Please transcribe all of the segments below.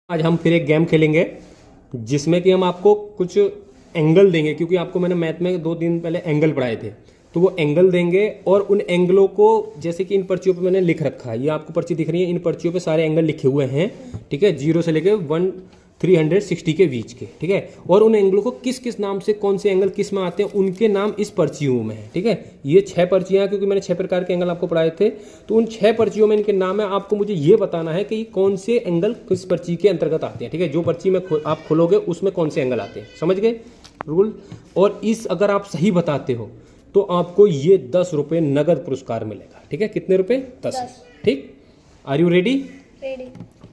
आज हम फिर एक गेम खेलेंगे जिसमें कि हम आपको कुछ एंगल देंगे, क्योंकि आपको मैंने मैथ में 2 दिन पहले एंगल पढ़ाए थे। तो वो एंगल देंगे और उन एंगलों को, जैसे कि इन पर्चियों पे मैंने लिख रखा है, ये आपको पर्ची दिख रही है, इन पर्चियों पे सारे एंगल लिखे हुए हैं, ठीक है, 0 से लेके 360 के बीच के, ठीक है। और उन एंगलों को किस किस नाम से, कौन से एंगल किस में आते हैं, उनके नाम इस पर्चियों में है, ठीक है। ये 6 पर्चियाँ हैं, क्योंकि मैंने 6 प्रकार के एंगल आपको पढ़ाए थे। तो उन 6 पर्चियों में इनके नाम है। आपको मुझे ये बताना है कि कौन से एंगल किस पर्ची के अंतर्गत आते हैं, ठीक है। जो पर्ची में आप खोलोगे उसमें कौन से एंगल आते हैं, समझ गए रूल। और इस अगर आप सही बताते हो तो आपको ये 10 रुपये नगद पुरस्कार मिलेगा, ठीक है। कितने रुपए? 10। ठीक, आर यू रेडी? रेडी।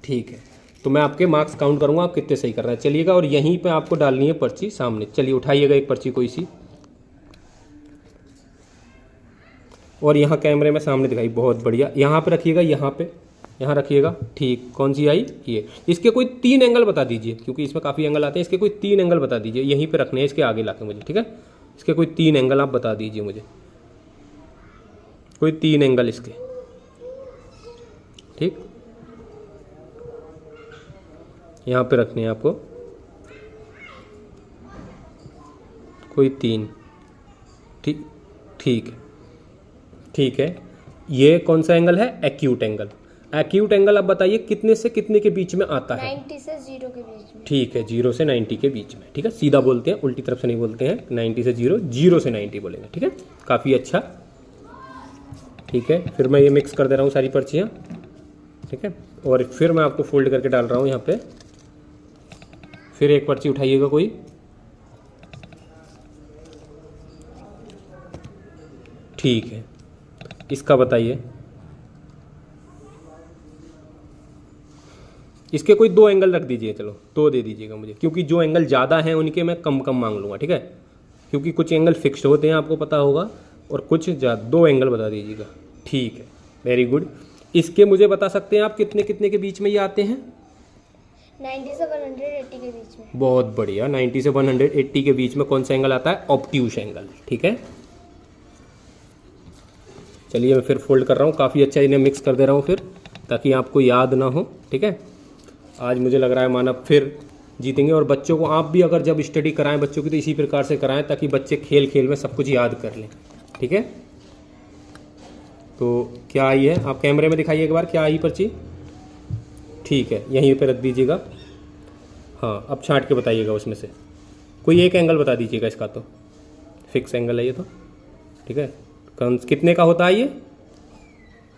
ठीक है, तो मैं आपके मार्क्स काउंट करूंगा, आप कितने सही कर रहे हैं। चलिएगा, और यहीं पे आपको डालनी है पर्ची सामने। चलिए उठाइएगा एक पर्ची कोई सी, और यहाँ कैमरे में सामने दिखाई, बहुत बढ़िया। यहाँ पे रखिएगा, यहाँ रखिएगा, ठीक। कौन सी आई? ये। इसके कोई 3 एंगल बता दीजिए, क्योंकि इसमें काफ़ी एंगल आते हैं। इसके कोई 3 एंगल बता दीजिए, यहीं पे रखने हैं, इसके आगे लाके मुझे, ठीक है। इसके कोई 3 एंगल आप बता दीजिए मुझे, कोई 3 एंगल इसके, ठीक। यहाँ पे रखने हैं आपको कोई 3, ठीक, ठीक है। ये कौन सा एंगल है? Acute angle. एक्यूट एंगल आप बताइए कितने से कितने के बीच में आता है? 90 से 0 के बीच में। ठीक है, 0 से 90 के बीच में, ठीक है। सीधा बोलते हैं, उल्टी तरफ से नहीं बोलते हैं। 90 से 0, 0 से 90 बोलेंगे, ठीक है। काफ़ी अच्छा, ठीक है। फिर मैं ये मिक्स कर दे रहा हूँ सारी पर्चियाँ, ठीक है। और फिर मैं आपको फोल्ड करके डाल रहा हूँ यहाँ पे। फिर एक पर्ची उठाइएगा कोई, ठीक है। इसका बताइए, इसके कोई 2 एंगल रख दीजिए, चलो 2 दे दीजिएगा मुझे, क्योंकि जो एंगल ज़्यादा हैं उनके मैं कम कम मांग लूँगा, ठीक है। क्योंकि कुछ एंगल फिक्स्ड होते हैं, आपको पता होगा, और कुछ 2 एंगल बता दीजिएगा, ठीक है। Very good. इसके मुझे बता सकते हैं आप कितने कितने के बीच में ये आते हैं? 90 से 180 के बीच में। बहुत बढ़िया, 90 से 180 के बीच में कौन सा एंगल आता है? ऑब्ट्यूस एंगल, ठीक है। चलिए मैं फिर फोल्ड कर रहा हूँ, काफ़ी अच्छा इन्हें मिक्स कर दे रहा हूँ फिर, ताकि आपको याद ना हो, ठीक है। आज मुझे लग रहा है मानव फिर जीतेंगे। और बच्चों को आप भी अगर जब स्टडी कराएं बच्चों की, तो इसी प्रकार से कराएं, ताकि बच्चे खेल खेल में सब कुछ याद कर लें, ठीक है। तो क्या आई है? आप कैमरे में दिखाइए एक बार, क्या आई पर्ची? ठीक है, यहीं पे रख दीजिएगा। हाँ, अब छांट के बताइएगा उसमें से कोई एक एंगल बता दीजिएगा। इसका तो फिक्स एंगल है ये, तो ठीक है। कितने का होता है ये?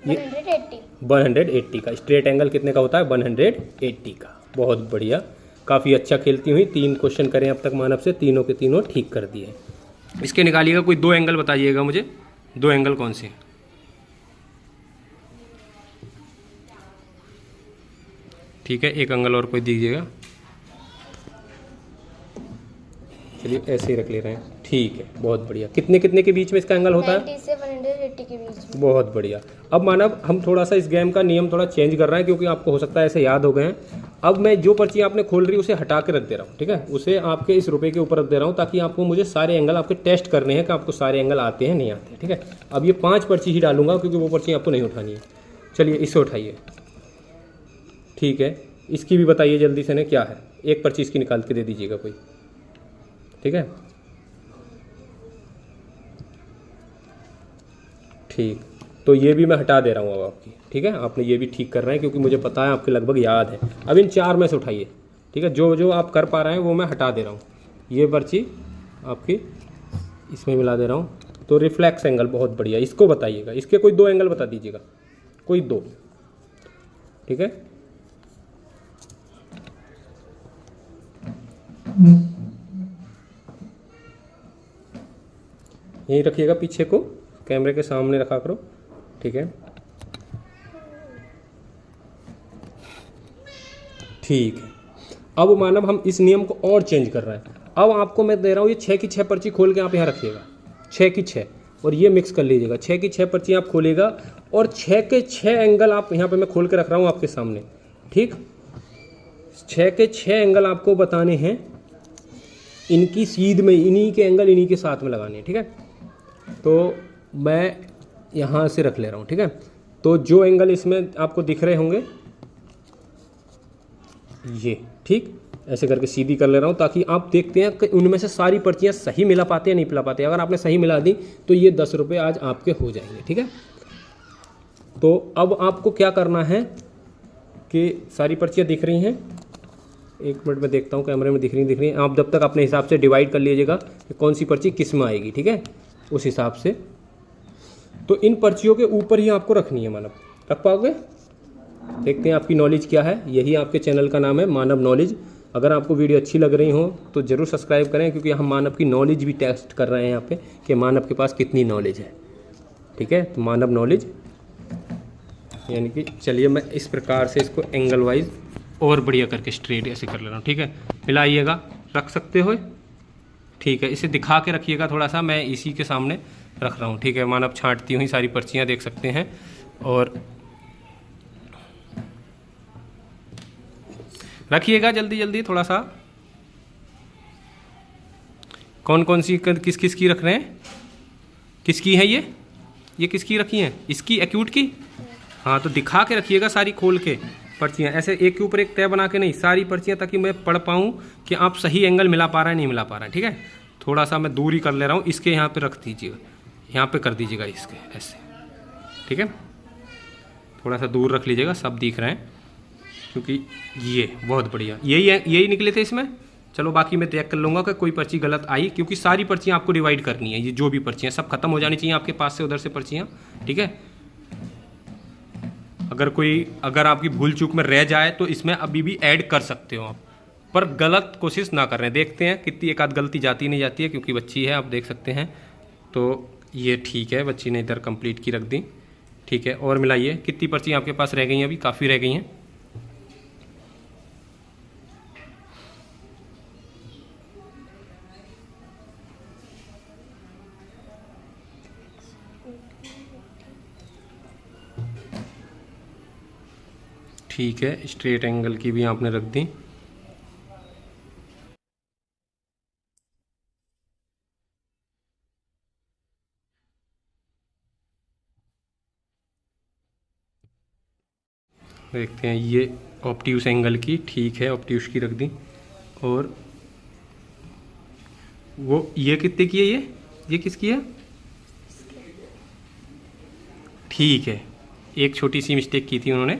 180। 180 का। स्ट्रेट एंगल कितने का होता है? 180 का। बहुत बढ़िया, काफ़ी अच्छा खेलती हुई। 3 क्वेश्चन करें अब तक मानव से, तीनों के तीनों ठीक कर दिए। इसके निकालिएगा कोई 2 एंगल बताइएगा मुझे, 2 एंगल कौन से? ठीक है, एक एंगल और कोई दीजिएगा। चलिए ऐसे ही रख ले रहे हैं, ठीक है। बहुत बढ़िया। कितने कितने के बीच में इसका एंगल होता है? 90 से 180 के बीच में। बहुत बढ़िया। अब मानव हम थोड़ा सा इस गेम का नियम थोड़ा चेंज कर रहे हैं, क्योंकि आपको हो सकता है ऐसे याद हो गए हैं। अब मैं जो पर्ची आपने खोल रही है उसे हटा के रख दे रहा हूँ, ठीक है। उसे आपके इस रुपये के ऊपर रख दे रहा हूँ, ताकि आपको मुझे सारे एंगल आपके टेस्ट करने हैं कि आपको सारे एंगल आते हैं नहीं आते हैं, ठीक है। अब ये 5 पर्ची ही डालूंगा, क्योंकि वो पर्ची आपको नहीं उठानी है। चलिए इसे उठाइए, ठीक है। इसकी भी बताइए जल्दी से ना क्या है। एक पर्ची इसकी निकाल के दे दीजिएगा कोई, ठीक है। ठीक, तो ये भी मैं हटा दे रहा हूँ अब आपकी, ठीक है। आपने ये भी ठीक कर रहे हैं, क्योंकि मुझे पता है आपके लगभग याद है। अब इन 4 में से उठाइए, ठीक है। जो जो आप कर पा रहे हैं वो मैं हटा दे रहा हूँ। ये पर्ची आपकी इसमें मिला दे रहा हूँ। तो रिफ्लेक्स एंगल, बहुत बढ़िया, इसको बताइएगा। इसके कोई 2 एंगल बता दीजिएगा, कोई 2, ठीक है। यहीं रखिएगा, पीछे को कैमरे के सामने रखा करो, ठीक है। ठीक है। अब मानव हम इस नियम को और चेंज कर रहे हैं। अब आपको मैं दे रहा हूँ ये 6 की 6 पर्ची खोल के आप यहाँ रखिएगा, 6 की 6, और ये मिक्स कर लीजिएगा। 6 की 6 पर्ची आप खोलिएगा, और 6 के 6 एंगल आप यहाँ पे मैं खोल के रख रहा हूँ आपके सामने, ठीक। 6 के 6 एंगल आपको बताने हैं, इनकी सीध में इन्हीं के एंगल इन्हीं के साथ में लगाने हैं, ठीक है। तो मैं यहाँ से रख ले रहा हूँ, ठीक है। तो जो एंगल इसमें आपको दिख रहे होंगे, ये ठीक ऐसे करके सीधी कर ले रहा हूँ ताकि आप देखते हैं कि उनमें से सारी पर्चियाँ सही मिला पाते या नहीं मिला पाते। अगर आपने सही मिला दी तो ये 10 रुपये आज आपके हो जाएंगे। ठीक है, तो अब आपको क्या करना है कि सारी पर्चियाँ दिख रही हैं, 1 मिनट में देखता हूँ कैमरे में दिख रही हैं। आप जब तक अपने हिसाब से डिवाइड कर लीजिएगा कि कौन सी पर्ची किस में आएगी। ठीक है, उस हिसाब से तो इन पर्चियों के ऊपर ही आपको रखनी है मानव। रख पाओगे? देखते हैं आपकी नॉलेज क्या है। यही आपके चैनल का नाम है मानव नॉलेज। अगर आपको वीडियो अच्छी लग रही हो तो ज़रूर सब्सक्राइब करें, क्योंकि हम मानव की नॉलेज भी टेस्ट कर रहे हैं यहाँ पे कि मानव के पास कितनी नॉलेज है। ठीक है, तो मानव नॉलेज यानी कि चलिए मैं इस प्रकार से इसको एंगल वाइज और बढ़िया करके स्ट्रेट ऐसे कर ले रहा हूँ। ठीक है, मिलाइएगा, रख सकते हो। ठीक है, इसे दिखा के रखिएगा थोड़ा सा, मैं इसी के सामने रख रहा हूँ। ठीक है, मानव छांटती हुई सारी पर्चियाँ देख सकते हैं। और रखिएगा जल्दी जल्दी थोड़ा सा। कौन कौन सी किस किस की रख रहे हैं? किसकी है ये किसकी रखी हैं? इसकी, एक्यूट की। हाँ, तो दिखा के रखिएगा सारी खोल के पर्चियाँ, ऐसे एक के ऊपर एक तय बना के नहीं, सारी पर्चियाँ, ताकि मैं पढ़ पाऊँ कि आप सही एंगल मिला पा रहे हैं नहीं मिला पा रहे हैं। ठीक है, थोड़ा सा मैं दूरी कर ले रहा हूँ, इसके यहाँ पे रख दीजिएगा, यहाँ पे कर दीजिएगा इसके ऐसे। ठीक है, थोड़ा सा दूर रख लीजिएगा, सब दिख रहे हैं, क्योंकि ये बहुत बढ़िया यही निकले थे इसमें। चलो बाकी मैं चेक कर लूँगा कि कोई पर्ची गलत आई, क्योंकि सारी पर्चियाँ आपको डिवाइड करनी है। ये जो भी पर्चियाँ सब खत्म हो जानी चाहिए आपके पास से, उधर से पर्चियाँ। ठीक है, अगर आपकी भूल चूक में रह जाए तो इसमें अभी भी ऐड कर सकते हो आप, पर गलत कोशिश ना कर रहे हैं। देखते हैं कितनी एक आध गलती जाती नहीं जाती है, क्योंकि बच्ची है, आप देख सकते हैं। तो ये ठीक है, बच्ची ने इधर कंप्लीट की रख दी। ठीक है, और मिलाइए, कितनी पर्ची आपके पास रह गई हैं? अभी काफ़ी रह गई हैं। ठीक है, स्ट्रेट एंगल की भी आपने रख दी। देखते हैं ये ऑब्ट्यूस एंगल की, ठीक है, ऑब्ट्यूस की रख दी। और वो ये कितने की है? ये किसकी है? ठीक है, एक छोटी सी मिस्टेक की थी उन्होंने।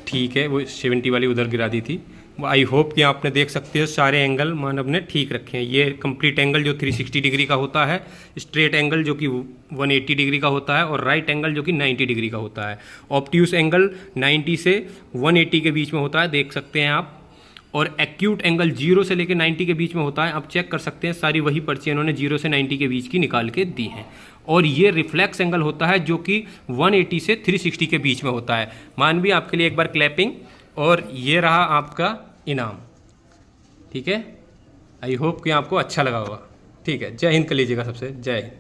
ठीक है, वो 70 वाली उधर गिरा दी थी। आई होप कि आपने देख सकते हो सारे एंगल मानव ने ठीक रखे हैं। ये कंप्लीट एंगल जो 360 डिग्री का होता है, स्ट्रेट एंगल जो कि 180 डिग्री का होता है, और राइट एंगल जो कि 90 डिग्री का होता है। ऑब्ट्यूस एंगल 90 से 180 के बीच में होता है, देख सकते हैं आप। और एक्यूट एंगल 0 से लेकर 90 के बीच में होता है। आप चेक कर सकते हैं, सारी वही पर्चियाँ इन्होंने 0 से 90 के बीच की निकाल के दी हैं। और ये रिफ्लेक्स एंगल होता है जो कि 180 से 360 के बीच में होता है। मानवी, आपके लिए एक बार क्लैपिंग। और ये रहा आपका इनाम। ठीक है, आई होप कि आपको अच्छा लगा होगा। ठीक है, जय हिंद कर लीजिएगा सबसे। जय हिंद।